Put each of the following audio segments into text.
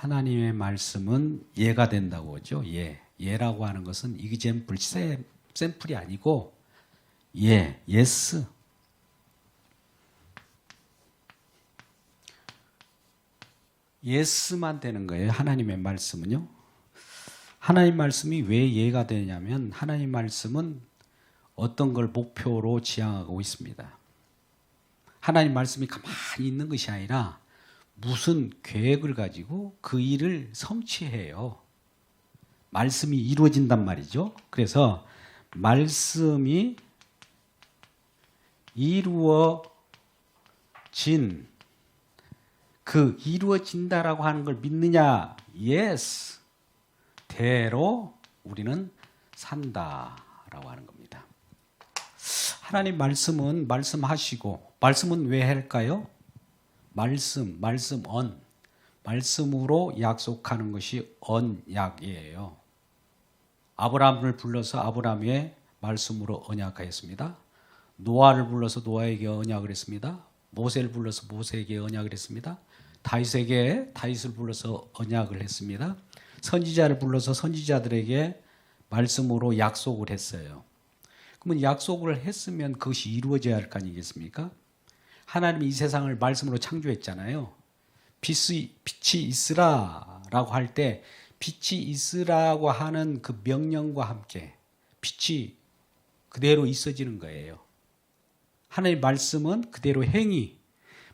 하나님의 말씀은 예가 된다고 하죠. 예. 예라고 하는 것은 이그젬플, 샘플이 아니고 예, 예스. 예스만 되는 거예요. 하나님의 말씀은요. 하나님 말씀이 왜 예가 되냐면 하나님 말씀은 어떤 걸 목표로 지향하고 있습니다. 하나님 말씀이 가만히 있는 것이 아니라 무슨 계획을 가지고 그 일을 성취해요. 말씀이 이루어진단 말이죠. 그래서 말씀이 이루어진 그 이루어진다라고 하는 걸 믿느냐? Yes. 대로 우리는 산다라고 하는 겁니다. 하나님 말씀은 말씀하시고 말씀은 왜 할까요? 말씀으로 약속하는 것이 언약이에요. 아브라함을 불러서 아브라함의 말씀으로 언약하였습니다. 노아를 불러서 노아에게 언약을 했습니다. 모세를 불러서 모세에게 언약을 했습니다. 다윗을 불러서 언약을 했습니다. 선지자를 불러서 선지자들에게 말씀으로 약속을 했어요. 그러면 약속을 했으면 그것이 이루어져야 할 거 아니겠습니까? 하나님이 이 세상을 말씀으로 창조했잖아요. 빛이 있으라라고 할 때 빛이 있으라고 하는 그 명령과 함께 빛이 그대로 있어지는 거예요. 하나님의 말씀은 그대로 행위,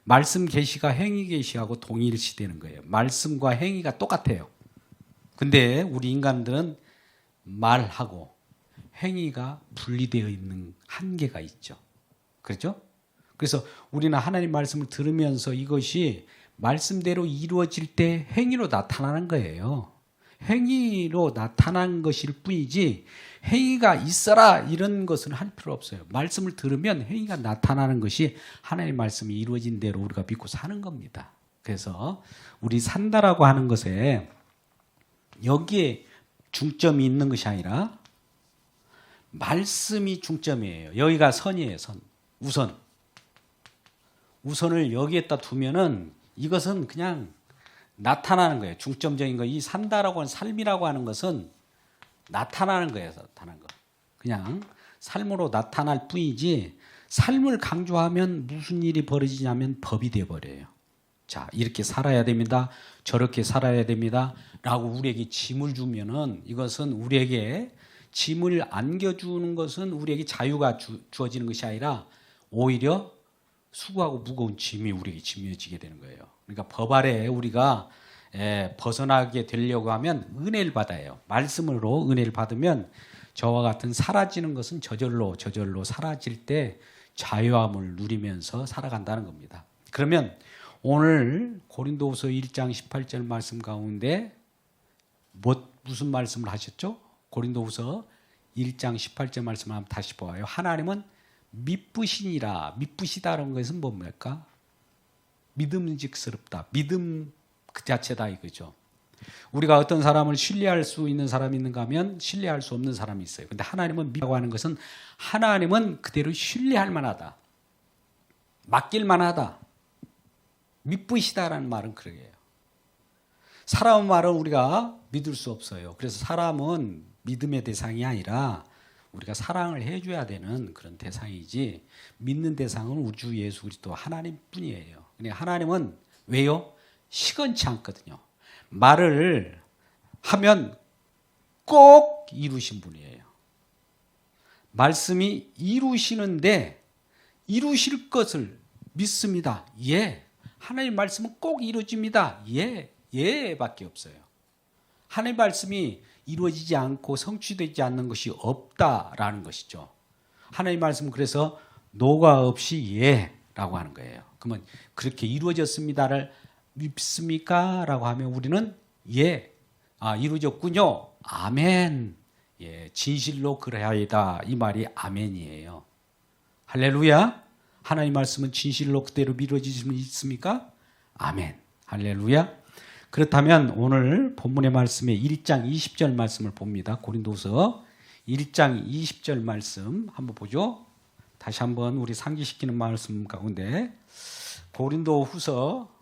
말씀 계시가 행위 계시하고 동일시되는 거예요. 말씀과 행위가 똑같아요. 근데 우리 인간들은 말하고 행위가 분리되어 있는 한계가 있죠. 그렇죠? 그래서 우리는 하나님 말씀을 들으면서 이것이 말씀대로 이루어질 때 행위로 나타나는 거예요. 행위로 나타난 것일 뿐이지 행위가 있어라 이런 것은 할 필요 없어요. 말씀을 들으면 행위가 나타나는 것이 하나님의 말씀이 이루어진 대로 우리가 믿고 사는 겁니다. 그래서 우리 산다라고 하는 것에 여기에 중점이 있는 것이 아니라 말씀이 중점이에요. 여기가 선이에요. 선. 우선을 여기에다 두면은 이것은 그냥 나타나는 거예요. 중점적인 거. 이 산다라고 하는 삶이라고 하는 것은 나타나는 거예요. 나타나는 거. 그냥 삶으로 나타날 뿐이지 삶을 강조하면 무슨 일이 벌어지냐면 법이 되어버려요. 자, 이렇게 살아야 됩니다. 저렇게 살아야 됩니다. 라고 우리에게 짐을 주면은 이것은 우리에게 짐을 안겨주는 것은 우리에게 자유가 주어지는 것이 아니라 오히려 수고하고 무거운 짐이 우리에게 짐해지게 되는 거예요. 그러니까 법 아래 우리가 벗어나게 되려고 하면 은혜를 받아요. 말씀으로 은혜를 받으면 저와 같은 사라지는 것은 저절로 사라질 때 자유함을 누리면서 살아간다는 겁니다. 그러면 오늘 고린도후서 1장 18절 말씀 가운데 무슨 말씀을 하셨죠? 고린도후서 1장 18절 말씀을 한번 다시 보아요. 하나님은 미쁘시니라. 미쁘시다라는 것은 뭡니까? 믿음직스럽다. 믿음 그 자체다 이거죠. 우리가 어떤 사람을 신뢰할 수 있는 사람이 있는가 하면 신뢰할 수 없는 사람이 있어요. 근데 하나님은 믿다고 하는 것은 하나님은 그대로 신뢰할 만하다. 맡길 만하다. 미쁘시다라는 말은 그러게요. 사람 말은 우리가 믿을 수 없어요. 그래서 사람은 믿음의 대상이 아니라 우리가 사랑을 해줘야 되는 그런 대상이지 믿는 대상은 우주 예수 그리스도 하나님뿐이에요. 그러니까 하나님은 왜요? 시건치 않거든요. 말을 하면 꼭 이루신 분이에요. 말씀이 이루시는데 이루실 것을 믿습니다. 예. 하나님 말씀은 꼭 이루어집니다. 예. 예밖에 없어요. 하나님 말씀이 이루어지지 않고 성취되지 않는 것이 없다라는 것이죠. 하나님 말씀은 그래서 노가 없이 예라고 하는 거예요. 그러면 그렇게 이루어졌습니다를 믿습니까? 라고 하면 우리는 예, 이루어졌군요. 아멘. 예, 진실로 그래야이다. 이 말이 아멘이에요. 할렐루야. 하나님 말씀은 진실로 그대로 이루어질 수 있습니까? 아멘. 할렐루야. 그렇다면 오늘 본문의 말씀에 1장 20절 말씀을 봅니다. 고린도후서 1장 20절 말씀 한번 보죠. 다시 한번 우리 상기시키는 말씀 가운데 고린도후서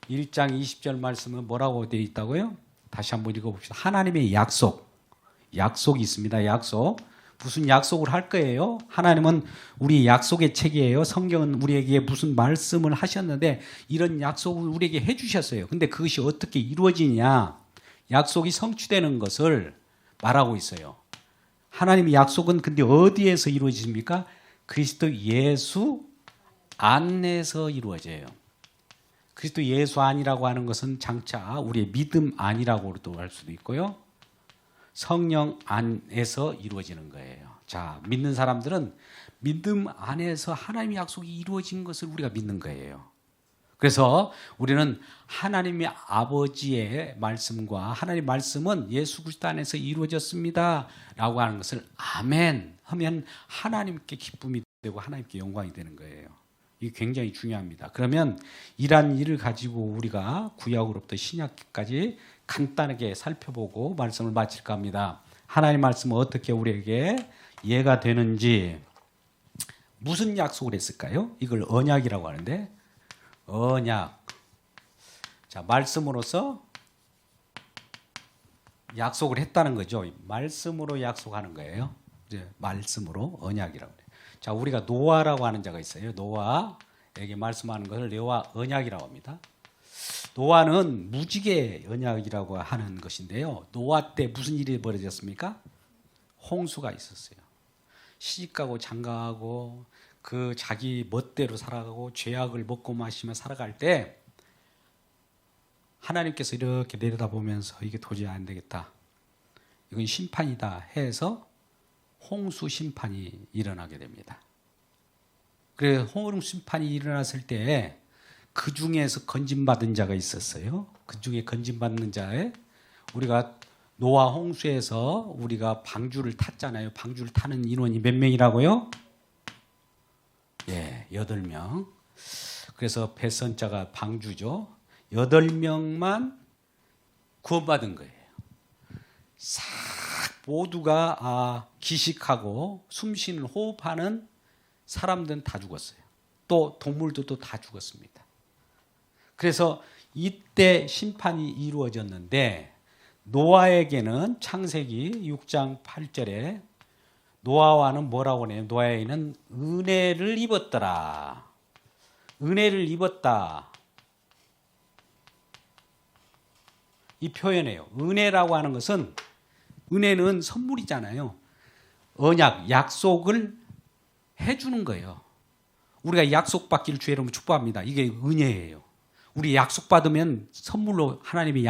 1장 20절 말씀은 뭐라고 되어 있다고요? 다시 한번 읽어봅시다. 하나님의 약속이 있습니다. 약속. 무슨 약속을 할 거예요? 하나님은 우리 약속의 책이에요. 성경은 우리에게 무슨 말씀을 하셨는데 이런 약속을 우리에게 해주셨어요. 근데 그것이 어떻게 이루어지냐? 약속이 성취되는 것을 말하고 있어요. 하나님의 약속은 근데 어디에서 이루어집니까? 그리스도 예수 안에서 이루어져요. 그리스도 예수 안이라고 하는 것은 장차 우리의 믿음 안이라고도 할 수도 있고요. 성령 안에서 이루어지는 거예요. 자, 믿는 사람들은 믿음 안에서 하나님의 약속이 이루어진 것을 우리가 믿는 거예요. 그래서 우리는 하나님의 아버지의 말씀과 하나님의 말씀은 예수 그리스도 안에서 이루어졌습니다 라고 하는 것을 아멘 하면 하나님께 기쁨이 되고 하나님께 영광이 되는 거예요. 이게 굉장히 중요합니다. 그러면 이러한 일을 가지고 우리가 구약으로부터 신약까지 간단하게 살펴보고 말씀을 마칠까 합니다. 하나님 말씀은 어떻게 우리에게 이해가 되는지, 무슨 약속을 했을까요? 이걸 언약이라고 하는데, 언약. 자, 말씀으로서 약속을 했다는 거죠. 말씀으로 약속하는 거예요. 이제 말씀으로 언약이라고 해요. 자, 우리가 노아라고 하는 자가 있어요. 노아에게 말씀하는 것을 노아 언약이라고 합니다. 노아는 무지개 언약이라고 하는 것인데요. 노아 때 무슨 일이 벌어졌습니까? 홍수가 있었어요. 시집가고 장가가고 그 자기 멋대로 살아가고 죄악을 먹고 마시며 살아갈 때 하나님께서 이렇게 내려다보면서 이게 도저히 안 되겠다. 이건 심판이다 해서 홍수 심판이 일어나게 됩니다. 그래서 홍수 심판이 일어났을 때 그 중에서 건진받은 자가 있었어요. 그 중에 건진받는 자에 우리가 노아 홍수에서 우리가 방주를 탔잖아요. 방주를 타는 인원이 몇 명이라고요? 예, 8명. 그래서 배선자가 방주죠. 8명만 구원받은 거예요. 싹 모두가 기식하고 숨쉬는 호흡하는 사람들은 다 죽었어요. 또 동물들도 다 죽었습니다. 그래서 이때 심판이 이루어졌는데 노아에게는 창세기 6장 8절에 노아와는 뭐라고 하냐면 노아에게는 은혜를 입었더라. 은혜를 입었다. 이 표현이에요. 은혜라고 하는 것은, 은혜는 선물이잖아요. 언약, 약속을 해주는 거예요. 우리가 약속받기를 주의 이름으로 축복합니다. 이게 은혜예요. 우리 약속받으면 선물로 하나님의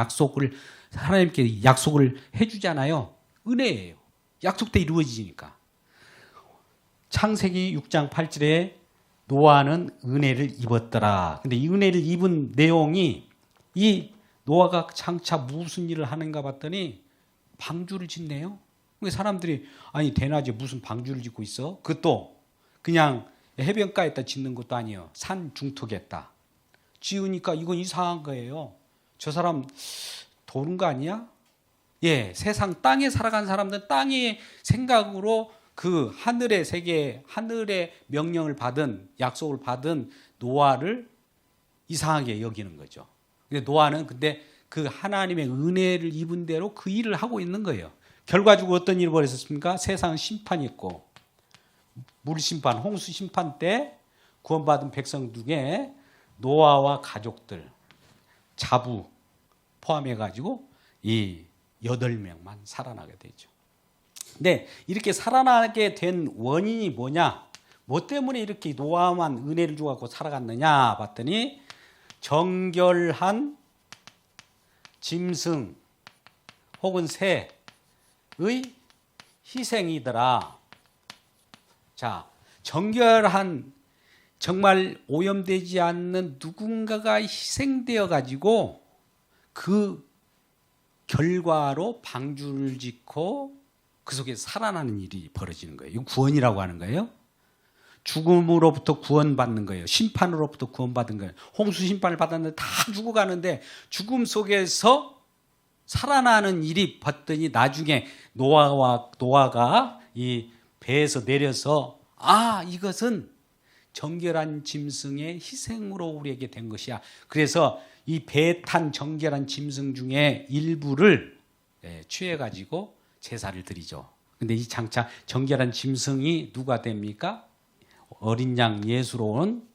하나님께 약속을 해주잖아요. 은혜예요. 약속 때 이루어지니까. 창세기 6장 8절에 노아는 은혜를 입었더라. 근데 이 은혜를 입은 내용이, 이 노아가 장차 무슨 일을 하는가 봤더니 방주를 짓네요. 사람들이 아니 대낮에 무슨 방주를 짓고 있어? 그것도 그냥 해변가에다 짓는 것도 아니에요. 산 중턱에다 지으니까 이건 이상한 거예요. 저 사람 도는 거 아니야? 예, 세상 땅에 살아간 사람들은 땅의 생각으로 그 하늘의 세계, 하늘의 명령을 받은, 약속을 받은 노아를 이상하게 여기는 거죠. 근데 노아는 근데 그 하나님의 은혜를 입은 대로 그 일을 하고 있는 거예요. 결과적으로 어떤 일이 벌어졌습니까? 세상 심판이 있고, 물 심판, 홍수 심판 때 구원받은 백성 중에 노아와 가족들, 자부 포함해가지고 이 8명만 살아나게 되죠. 근데 이렇게 살아나게 된 원인이 뭐냐? 뭐 때문에 이렇게 노아만 은혜를 주고 살아갔느냐 봤더니 정결한 짐승 혹은 새의 희생이더라. 자, 정결한, 정말 오염되지 않는 누군가가 희생되어 가지고 그 결과로 방주를 짓고 그 속에 살아나는 일이 벌어지는 거예요. 이거 구원이라고 하는 거예요. 죽음으로부터 구원받는 거예요. 심판으로부터 구원받은 거예요. 홍수 심판을 받았는데 다 죽어가는데 죽음 속에서 살아나는 일이 봤더니 나중에 노아가 이 배에서 내려서 이것은 정결한 짐승의 희생으로 우리에게 된 것이야. 그래서 이 배 탄 정결한 짐승 중에 일부를 취해 가지고 제사를 드리죠. 근데 이 장차 정결한 짐승이 누가 됩니까? 어린 양 예수로 온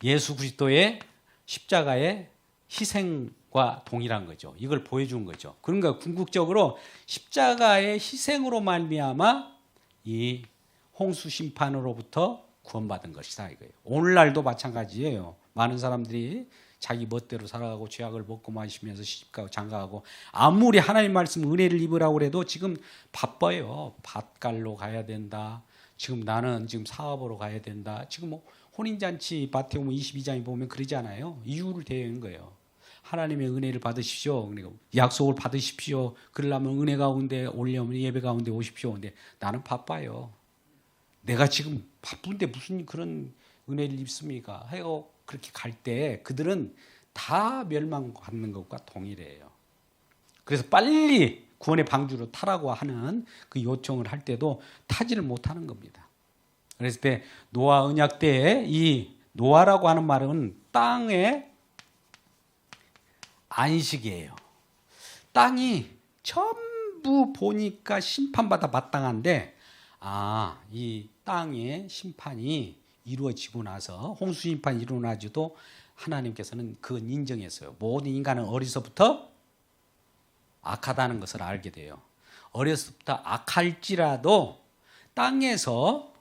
예수 그리스도의 십자가의 희생과 동일한 거죠. 이걸 보여준 거죠. 그러니까 궁극적으로 십자가의 희생으로 말미암아 이 홍수 심판으로부터 구원받은 것이다 이거예요. 오늘날도 마찬가지예요. 많은 사람들이 자기 멋대로 살아가고 죄악을 먹고 마시면서 시집가고 장가가고 아무리 하나님 말씀 은혜를 입으라고 해도 지금 바빠요. 밭갈로 가야 된다. 지금 나는 지금 사업으로 가야 된다. 지금 뭐 혼인잔치 마태복음 22장에 보면 그러지 않아요. 이유를 대는 거예요. 하나님의 은혜를 받으십시오. 약속을 받으십시오. 그러려면 은혜 가운데 올려면 예배 가운데 오십시오. 근데 나는 바빠요. 내가 지금 바쁜데 무슨 그런 은혜를 입습니까? 하여 그렇게 갈 때 그들은 다 멸망받는 것과 동일해요. 그래서 빨리 구원의 방주로 타라고 하는 그 요청을 할 때도 타지를 못하는 겁니다. 그랬을 때 노아 언약 때에 이 노아라고 하는 말은 땅의 안식이에요. 땅이 전부 보니까 심판받아 마땅한데 이 땅의 심판이 이루어지고 나서 홍수 심판이 이루어나지도 하나님께서는 그건 인정했어요. 모든 인간은 어려서부터 악하다는 것을 알게 돼요. 어려서부터 악할지라도 땅에서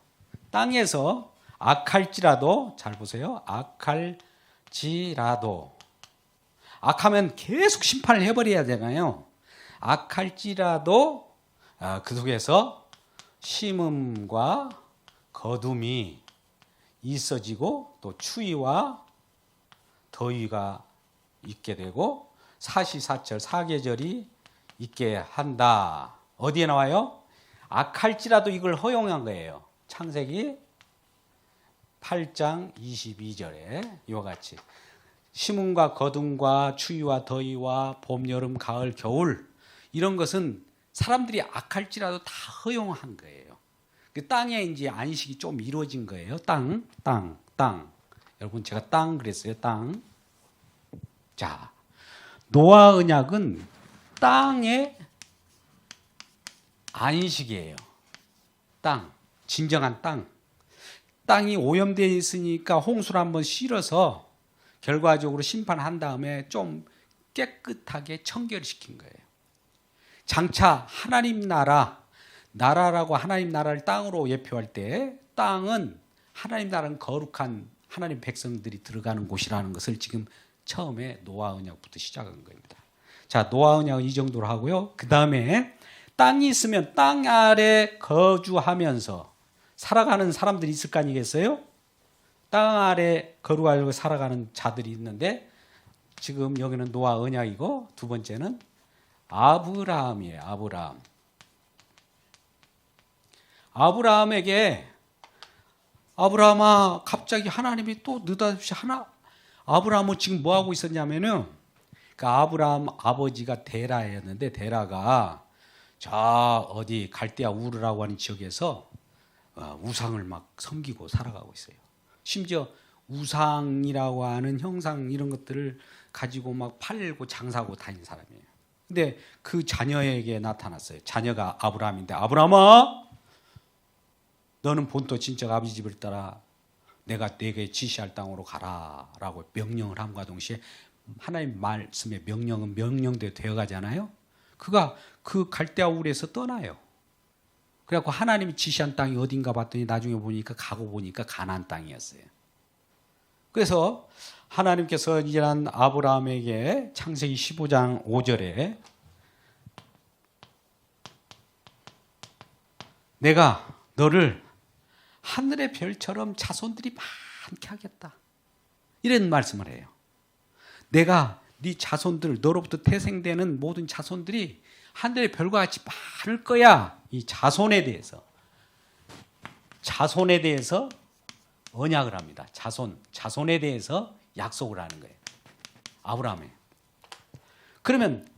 악할지라도 잘 보세요. 악할지라도 악하면 계속 심판을 해버려야 되나요? 악할지라도 그 속에서 심음과 거둠이 있어지고 또 추위와 더위가 있게 되고 사시사철 사계절이 있게 한다. 어디에 나와요? 악할지라도 이걸 허용한 거예요. 창세기 8장 22절에 이와 같이 심음과 거둠과 추위와 더위와 봄, 여름, 가을, 겨울 이런 것은 사람들이 악할지라도 다 허용한 거예요. 그 땅에 이제 안식이 좀 이루어진 거예요. 땅. 여러분 제가 땅 그랬어요. 땅. 자, 노아 언약은 땅의 안식이에요. 땅. 진정한 땅. 땅이 오염되어 있으니까 홍수를 한번 실어서 결과적으로 심판한 다음에 좀 깨끗하게 청결시킨 거예요. 장차 하나님 나라라고 하나님 나라를 땅으로 예표할 때 땅은 하나님 나라는 거룩한 하나님 백성들이 들어가는 곳이라는 것을 지금 처음에 노아 언약부터 시작한 겁니다. 자, 노아 언약은 이 정도로 하고요. 그 다음에 땅이 있으면 땅 아래 거주하면서 살아가는 사람들이 있을 거 아니겠어요? 땅 아래 거주하려고 살아가는 자들이 있는데 지금 여기는 노아 언약이고 두 번째는 아브라함이에요. 아브라함에게 아브라함아 갑자기 하나님이 또 느닷없이 아브라함은 지금 뭐 하고 있었냐면은 그 아브라함 아버지가 데라였는데 데라가 저 어디 갈대아 우르라고 하는 지역에서 우상을 막 섬기고 살아가고 있어요. 심지어 우상이라고 하는 형상 이런 것들을 가지고 막 팔고 장사하고 다닌 사람이에요. 근데 그 자녀에게 나타났어요. 자녀가 아브라함인데 아브라함아 너는 본토 친척 아버지 집을 따라 내가 네게 지시할 땅으로 가라라고 명령을 함과 동시에 하나님 말씀의 명령은 명령대로 되어가잖아요. 그가 그 갈대아 우르에서 떠나요. 그래갖고 하나님이 지시한 땅이 어딘가 봤더니 나중에 보니까 가고 보니까 가나안 땅이었어요. 그래서 하나님께서 이란 아브라함에게 창세기 15장 5절에 내가 너를 하늘의 별처럼 자손들이 많게 하겠다. 이런 말씀을 해요. 내가 네 자손들, 너로부터 태생되는 모든 자손들이 하늘의 별과 같이 많을 거야. 이 자손에 대해서 언약을 합니다. 자손에 대해서 약속을 하는 거예요. 아브라함에. 그러면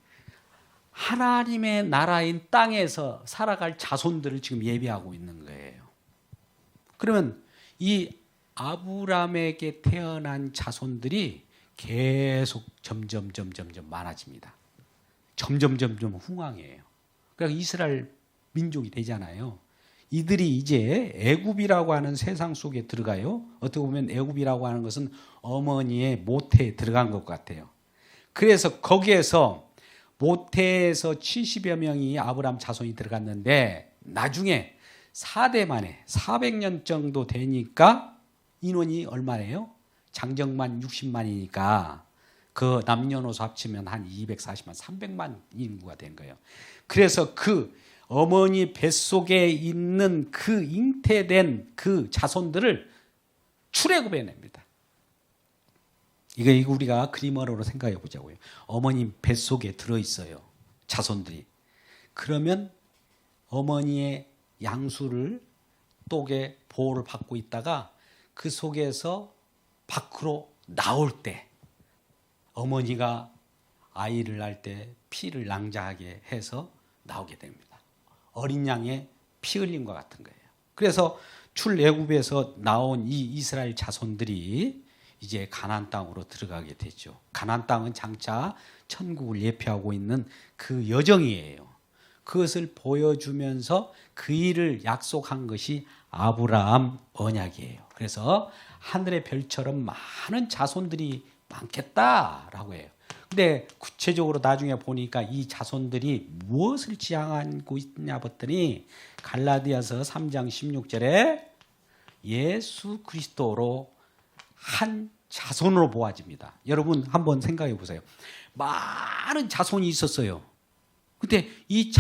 하나님의 나라인 땅에서 살아갈 자손들을 지금 예비하고 있는 거예요. 그러면 이 아브라함에게 태어난 자손들이 계속 점점 많아집니다. 점점 흥왕해요. 그러니까 이스라엘 민족이 되잖아요. 이들이 이제 애굽이라고 하는 세상 속에 들어가요. 어떻게 보면 애굽이라고 하는 것은 어머니의 모태에 들어간 것 같아요. 그래서 거기에서 모태에서 70여 명이 아브라함 자손이 들어갔는데 나중에 4대 만에 400년 정도 되니까 인원이 얼마예요? 장정만 60만이니까 그 남녀노소 합치면 한 240만, 300만 인구가 된 거예요. 그래서 그 어머니 뱃속에 있는 그 잉태된 그 자손들을 출애굽해냅니다. 이거 우리가 그림어로 생각해 보자고요. 어머니 뱃속에 들어있어요. 자손들이. 그러면 어머니의 양수를 똑에 보호를 받고 있다가 그 속에서 밖으로 나올 때 어머니가 아이를 낳을 때 피를 낭자하게 해서 나오게 됩니다. 어린 양의 피 흘림과 같은 거예요. 그래서 출애굽에서 나온 이 이스라엘 자손들이 이제 가나안 땅으로 들어가게 되죠. 가나안 땅은 장차 천국을 예표하고 있는 그 여정이에요. 그것을 보여주면서 그 일을 약속한 것이 아브라함 언약이에요. 그래서 하늘의 별처럼 많은 자손들이 많겠다라고 해요. 근데 구체적으로 나중에 보니까 이 자손들이 무엇을 지향하고 있냐 봤더니 갈라디아서 3장 16절에 예수 그리스도로 한 자손으로 모아집니다. 여러분 한번 생각해 보세요. 많은 자손이 있었어요. 근데 이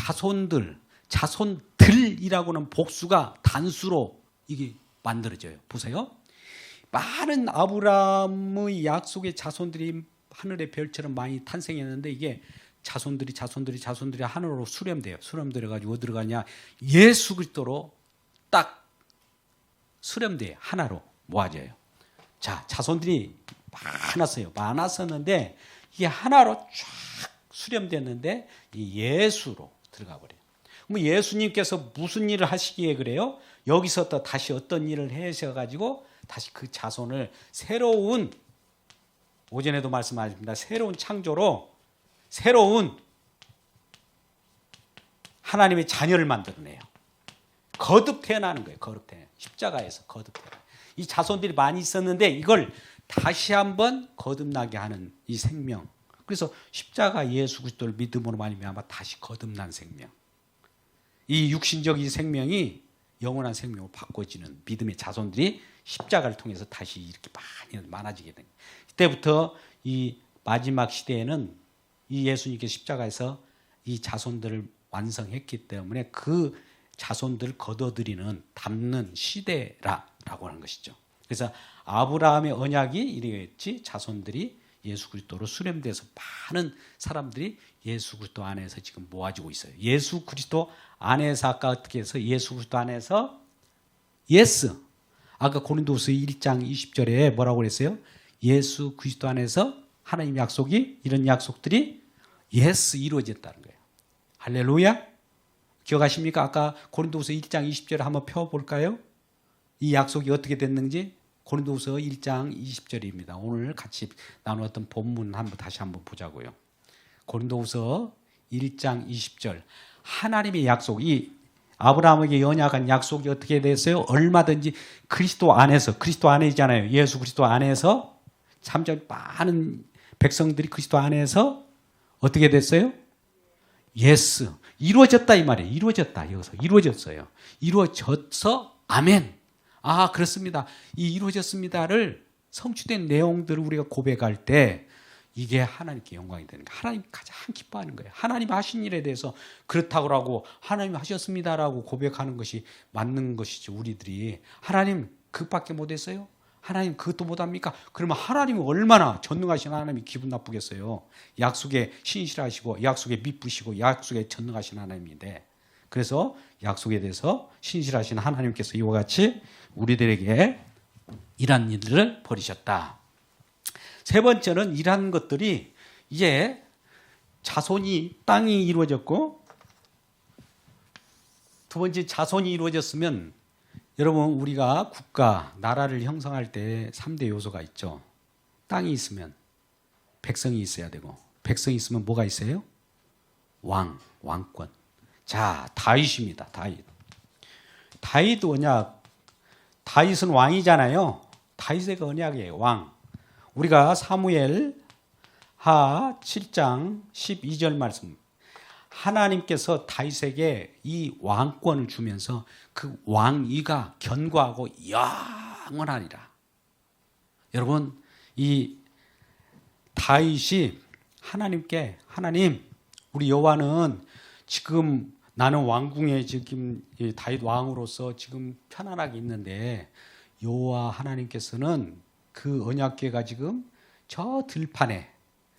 자손들이라고는 복수가 단수로 이게 만들어져요. 보세요. 많은 아브라함의 약속의 자손들이 하늘의 별처럼 많이 탄생했는데 이게 자손들이 하늘로 수렴돼요. 수렴되어가지고 어디로 가냐? 예수 그리스도로 딱 수렴돼요. 하나로 모아져요. 자, 자손들이 많았었는데 이게 하나로 쫙 수렴됐는데 이 예수로 들어가 버려요. 그럼 예수님께서 무슨 일을 하시기에 그래요? 여기서 또 다시 어떤 일을 하셔가지고 다시 그 자손을 새로운, 오전에도 말씀하셨습니다. 새로운 창조로 새로운 하나님의 자녀를 만들어내요. 거듭 태어나는 거예요. 거듭 태어나요. 십자가에서 거듭 태어나요. 이 자손들이 많이 있었는데 이걸 다시 한번 거듭나게 하는 이 생명. 그래서 십자가 예수 그리스도를 믿음으로 말미암아 다시 거듭난 생명. 이 육신적인 생명이 영원한 생명으로 바꿔지는 믿음의 자손들이 십자가를 통해서 다시 이렇게 많아지게 됩니다. 이때부터 이 마지막 시대에는 이 예수님께서 십자가에서 이 자손들을 완성했기 때문에 그 자손들을 거둬들이는 담는 시대라고 하는 것이죠. 그래서 아브라함의 언약이 이르겠지 자손들이 예수 그리스도로 수렴돼서 많은 사람들이 예수 그리스도 안에서 지금 모아지고 있어요. 예수 그리스도 안에서 아까 어떻게 해서 예수 그리스도 안에서 예스. 아까 고린도후서 1장 20절에 뭐라고 그랬어요? 예수 그리스도 안에서 하나님 약속이 이런 약속들이 예스 이루어졌다는 거예요. 할렐루야. 기억하십니까? 아까 고린도후서 1장 20절에 한번 펴볼까요? 이 약속이 어떻게 됐는지 고린도후서 1장 20절입니다. 오늘 같이 나누었던 본문 다시 한번 보자고요. 고린도후서 1장 20절. 하나님의 약속, 이 아브라함에게 언약한 약속이 어떻게 됐어요? 얼마든지 그리스도 안에잖아요. 예수 그리스도 안에서 참전 많은 백성들이 그리스도 안에서 어떻게 됐어요? 예스. 이루어졌다 이 말이에요. 이루어졌다. 여기서 이루어졌어요. 이루어져서 아멘. 아, 그렇습니다. 이 이루어졌습니다를 성취된 내용들을 우리가 고백할 때 이게 하나님께 영광이 되는 거예요. 하나님 가장 기뻐하는 거예요. 하나님 하신 일에 대해서 그렇다고 하고 하나님 하셨습니다라고 고백하는 것이 맞는 것이죠. 우리들이 하나님 그것밖에 못했어요? 하나님 그것도 못합니까? 그러면 하나님은 얼마나 전능하신 하나님이 기분 나쁘겠어요. 약속에 신실하시고 약속에 미쁘시고 약속에 전능하신 하나님인데 그래서 약속에 대해서 신실하신 하나님께서 이와 같이 우리들에게 이러한 일들을 벌이셨다. 세 번째는 이러한 것들이 이제 자손이 땅이 이루어졌고 두 번째 자손이 이루어졌으면 여러분 우리가 국가, 나라를 형성할 때 3대 요소가 있죠. 땅이 있으면 백성이 있어야 되고, 백성이 있으면 뭐가 있어요? 왕권. 자, 다윗입니다. 다윗 언약. 다윗은 왕이잖아요. 다윗의 언약이에요. 왕. 우리가 사무엘 하 7장 12절 말씀. 하나님께서 다윗에게 이 왕권을 주면서 그 왕위가 견고하고 영원하리라. 여러분, 이 다윗이 하나님께, 하나님, 우리 여호와는 지금 나는 왕궁에 지금 다윗 왕으로서 지금 편안하게 있는데 여호와 하나님께서는 그 언약궤가 지금 저 들판에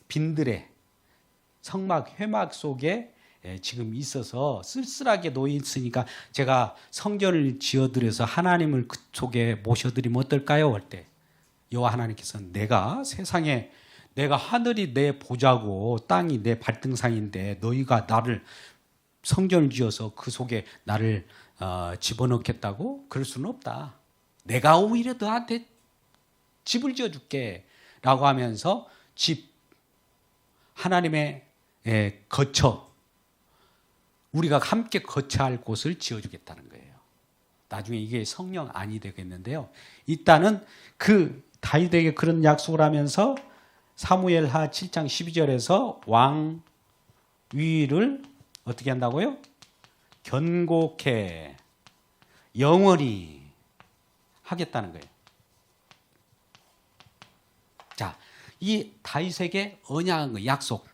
빈들에 성막 회막 속에 지금 있어서 쓸쓸하게 놓여 있으니까 제가 성전을 지어드려서 하나님을 그 속에 모셔드리면 어떨까요? 할 때 여호와 하나님께서는 내가 세상에 내가 하늘이 내 보좌고 땅이 내 발등상인데 너희가 나를 성전을 지어서 그 속에 나를 집어넣겠다고? 그럴 수는 없다. 내가 오히려 너한테 집을 지어줄게 라고 하면서 집, 하나님의 거처, 우리가 함께 거처할 곳을 지어주겠다는 거예요. 나중에 이게 성령 안이 되겠는데요. 일단은 그 다윗에게 그런 약속을 하면서 사무엘하 7장 12절에서 왕위를 어떻게 한다고요? 견고케 영원히 하겠다는 거예요. 자, 이 다윗에게 언약한 거, 약속.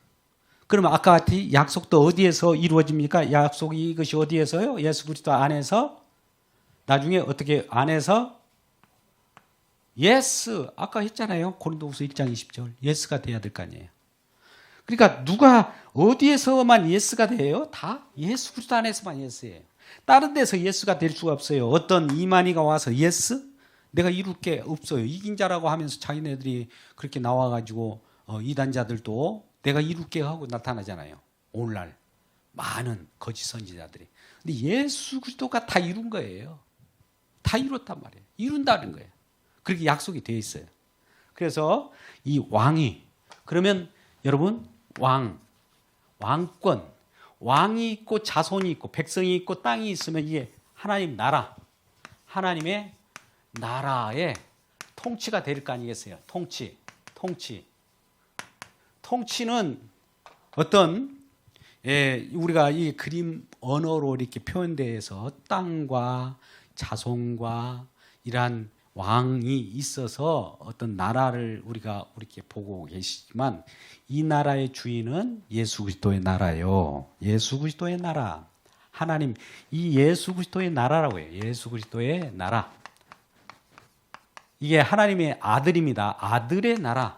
그러면 아까 같이 약속도 어디에서 이루어집니까? 약속이 이것이 어디에서요? 예수 그리스도 안에서. 나중에 어떻게 안에서? 예스. 아까 했잖아요. 고린도후서 1장 20절. 예스가 돼야 될 거 아니에요. 그러니까 누가 어디에서만 예스가 돼요? 다 예수 그리스도 안에서만 예스예요. 다른 데서 예스가 될 수가 없어요. 어떤 이만희가 와서 예스? 내가 이룰 게 없어요. 이긴 자라고 하면서 자기네들이 그렇게 나와가지고 이단자들도 내가 이룰 게 하고 나타나잖아요. 오늘날 많은 거짓 선지자들이. 근데 예수 그리스도가 다 이룬 거예요. 다 이뤘단 말이에요. 이룬다는 거예요. 그렇게 약속이 되어 있어요. 그래서 이 왕이, 그러면 여러분 왕권, 왕이 있고 자손이 있고 백성이 있고 땅이 있으면 이게 하나님 나라, 하나님의 나라의 통치가 될 거 아니겠어요? 통치는 어떤 우리가 이 그림 언어로 이렇게 표현돼서 땅과 자손과 이러한 왕이 있어서 어떤 나라를 우리가 이렇게 보고 계시지만 이 나라의 주인은 예수 그리스도의 나라요. 예수 그리스도의 나라. 하나님, 이 예수 그리스도의 나라라고 해요. 예수 그리스도의 나라. 이게 하나님의 아들입니다. 아들의 나라.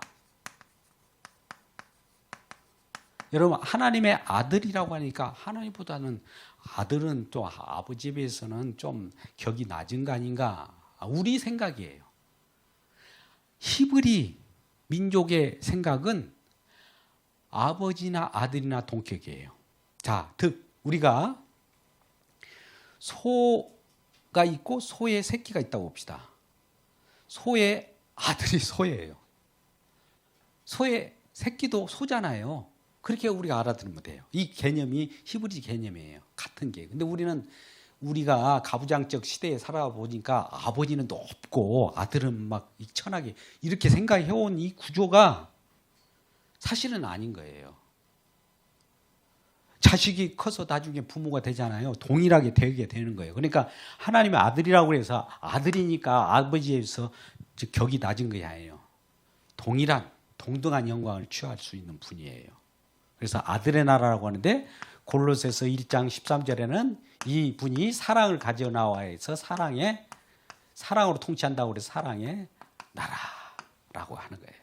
여러분, 하나님의 아들이라고 하니까 하나님보다는 아들은 또 아버지 비해서는 좀 격이 낮은 거 아닌가? 우리 생각이에요. 히브리 민족의 생각은 아버지나 아들이나 동격이에요. 자, 즉 우리가 소가 있고 소의 새끼가 있다고 봅시다. 소의 아들이 소예요. 소의 새끼도 소잖아요. 그렇게 우리가 알아들으면 돼요. 이 개념이 히브리 개념이에요. 같은 게. 근데 우리가 가부장적 시대에 살아보니까 아버지는 높고 아들은 막 천하게 이렇게 생각해온 이 구조가 사실은 아닌 거예요. 자식이 커서 나중에 부모가 되잖아요. 동일하게 되게 되는 거예요. 그러니까 하나님의 아들이라고 해서 아들이니까 아버지에서 격이 낮은 게 아니에요. 동등한 영광을 취할 수 있는 분이에요. 그래서 아들의 나라라고 하는데 골로새서 1장 13절에는 이 분이 사랑을 가져 나와서 사랑으로 통치한다고 그래서 사랑의 나라라고 하는 거예요.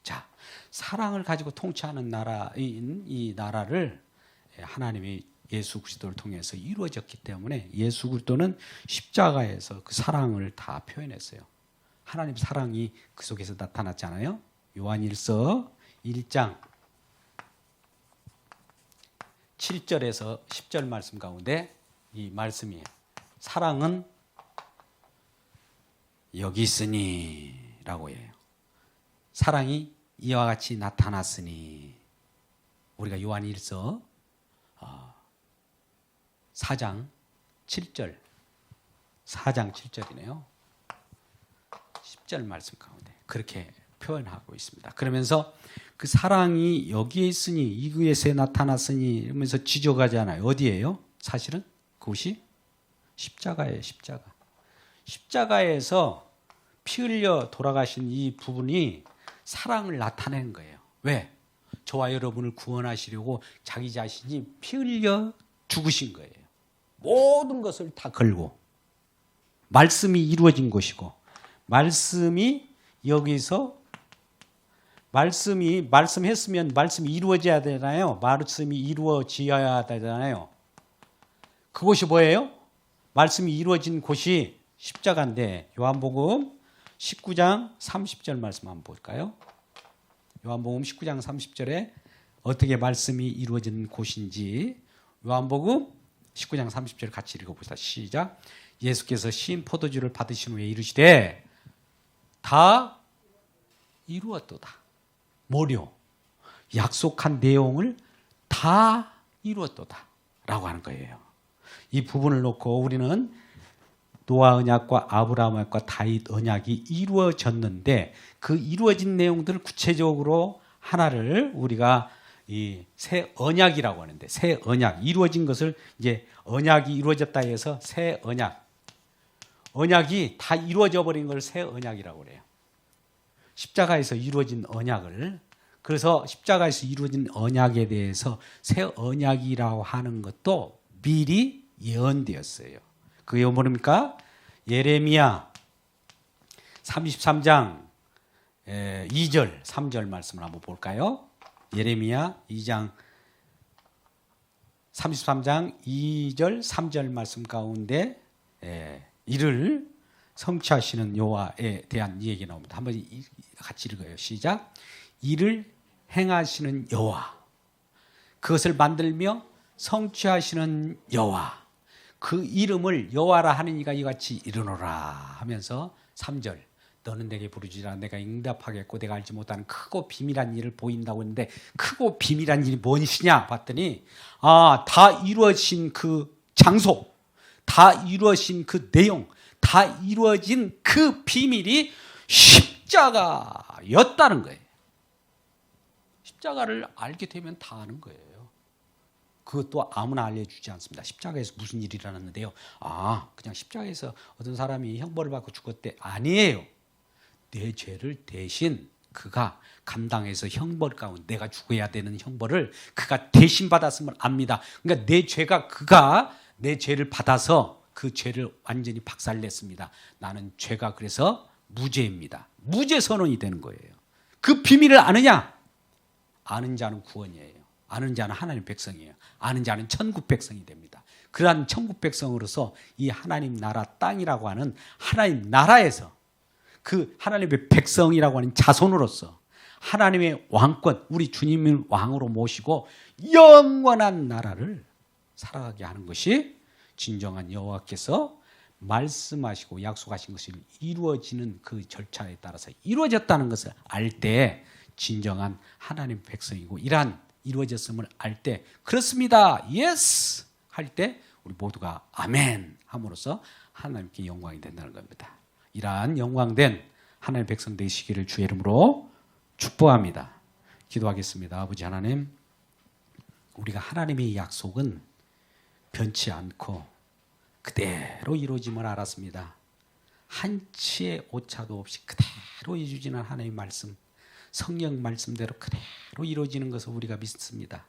자, 사랑을 가지고 통치하는 나라인 이 나라를 하나님이 예수 그리스도를 통해서 이루어졌기 때문에 예수 그리스도는 십자가에서 그 사랑을 다 표현했어요. 하나님 사랑이 그 속에서 나타났잖아요. 요한일서 1장 7절에서 10절 말씀 가운데 이 말씀이 사랑은 여기 있으니 라고 해요. 사랑이 이와 같이 나타났으니 우리가 요한일서 4장 7절 4장 7절이네요. 10절 말씀 가운데 그렇게 표현하고 있습니다. 그러면서 그 사랑이 여기에 있으니 이것에 나타났으니 이러면서 지적하잖아요. 어디예요? 사실은 그곳이 십자가예요. 십자가. 십자가에서 피 흘려 돌아가신 이 부분이 사랑을 나타내는 거예요. 왜? 저와 여러분을 구원하시려고 자기 자신이 피 흘려 죽으신 거예요. 모든 것을 다 걸고 말씀이 이루어진 것이고 말씀이 여기서 말씀했으면 말씀이 이루어져야 되잖아요. 말씀이 이루어져야 되잖아요. 그곳이 뭐예요? 말씀이 이루어진 곳이 십자가인데 요한복음 19장 30절 말씀 한번 볼까요? 요한복음 19장 30절에 어떻게 말씀이 이루어진 곳인지 요한복음 19장 30절 같이 읽어보시다. 시작. 예수께서 신 포도주를 받으신 후에 이르시되 다 이루었도다. 뭐요? 약속한 내용을 다 이루었도다 라고 하는 거예요. 이 부분을 놓고 우리는 노아 언약과 아브라함 언약과 다윗 언약이 이루어졌는데 그 이루어진 내용들을 구체적으로 하나를 우리가 이 새 언약이라고 하는데 새 언약 이루어진 것을 이제 언약이 이루어졌다 해서 새 언약이 다 이루어져 버린 걸 새 언약이라고 그래요. 십자가에서 이루어진 언약을 그래서 십자가에서 이루어진 언약에 대해서 새 언약이라고 하는 것도 미리 예언되었어요. 그게 뭡니까? 예레미야 33장 2절 3절 말씀을 한번 볼까요? 예레미야 2장 33장 2절 3절 말씀 가운데 이를 성취하시는 여호와에 대한 얘기 나옵니다. 한번 같이 읽어요. 시작. 이를 행하시는 여호와, 그것을 만들며 성취하시는 여호와, 그 이름을 여호와라 하는 이가 이같이 이르노라 하면서 3절 너는 내게 부르지라 내가 응답하겠고 내가 알지 못하는 크고 비밀한 일을 보인다고 했는데 크고 비밀한 일이 무엇이냐 봤더니 다 이루어진 그 장소, 다 이루어진 그 내용, 다 이루어진 그 비밀이 십자가였다는 거예요. 십자가를 알게 되면 다 아는 거예요. 그것도 아무나 알려주지 않습니다. 십자가에서 무슨 일이 일어났는데요. 그냥 십자가에서 어떤 사람이 형벌을 받고 죽었대. 아니에요. 내 죄를 대신 그가 감당해서 형벌 가운데 내가 죽어야 되는 형벌을 그가 대신 받았음을 압니다. 그러니까 그가 내 죄를 받아서 그 죄를 완전히 박살냈습니다. 나는 죄가 그래서 무죄입니다. 무죄 선언이 되는 거예요. 그 비밀을 아느냐? 아는 자는 구원이에요. 아는 자는 하나님 백성이에요. 아는 자는 천국 백성이 됩니다. 그러한 천국 백성으로서 이 하나님 나라 땅이라고 하는 하나님 나라에서 그 하나님의 백성이라고 하는 자손으로서 하나님의 왕권, 우리 주님을 왕으로 모시고 영원한 나라를 살아가게 하는 것이 진정한 여호와께서 말씀하시고 약속하신 것이 이루어지는 그 절차에 따라서 이루어졌다는 것을 알 때 진정한 하나님 백성이고 이러한 이루어졌음을 알 때 그렇습니다. 예스 할 때 우리 모두가 아멘 함으로써 하나님께 영광이 된다는 겁니다. 이러한 영광된 하나님의 백성 되시기를 주의 이름으로 축복합니다. 기도하겠습니다. 아버지 하나님, 우리가 하나님의 약속은 변치 않고 그대로 이루어짐을 알았습니다. 한치의 오차도 없이 그대로 이루어지는 하나님의 말씀, 성령 말씀대로 그대로 이루어지는 것을 우리가 믿습니다.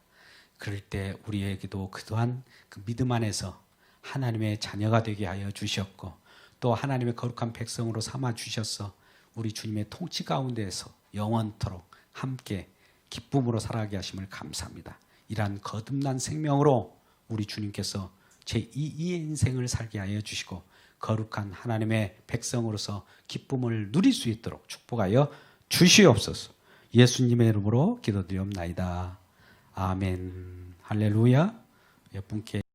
그럴 때 우리에게도 그동안 그 믿음 안에서 하나님의 자녀가 되게 하여 주셨고 또 하나님의 거룩한 백성으로 삼아 주셔서 우리 주님의 통치 가운데에서 영원토록 함께 기쁨으로 살아가게 하심을 감사합니다. 이러한 거듭난 생명으로 우리 주님께서 제2의 인생을 살게 하여 주시고 거룩한 하나님의 백성으로서 기쁨을 누릴 수 있도록 축복하여 주시옵소서. 예수님의 이름으로 기도드리옵나이다. 아멘. 할렐루야. 몇 분께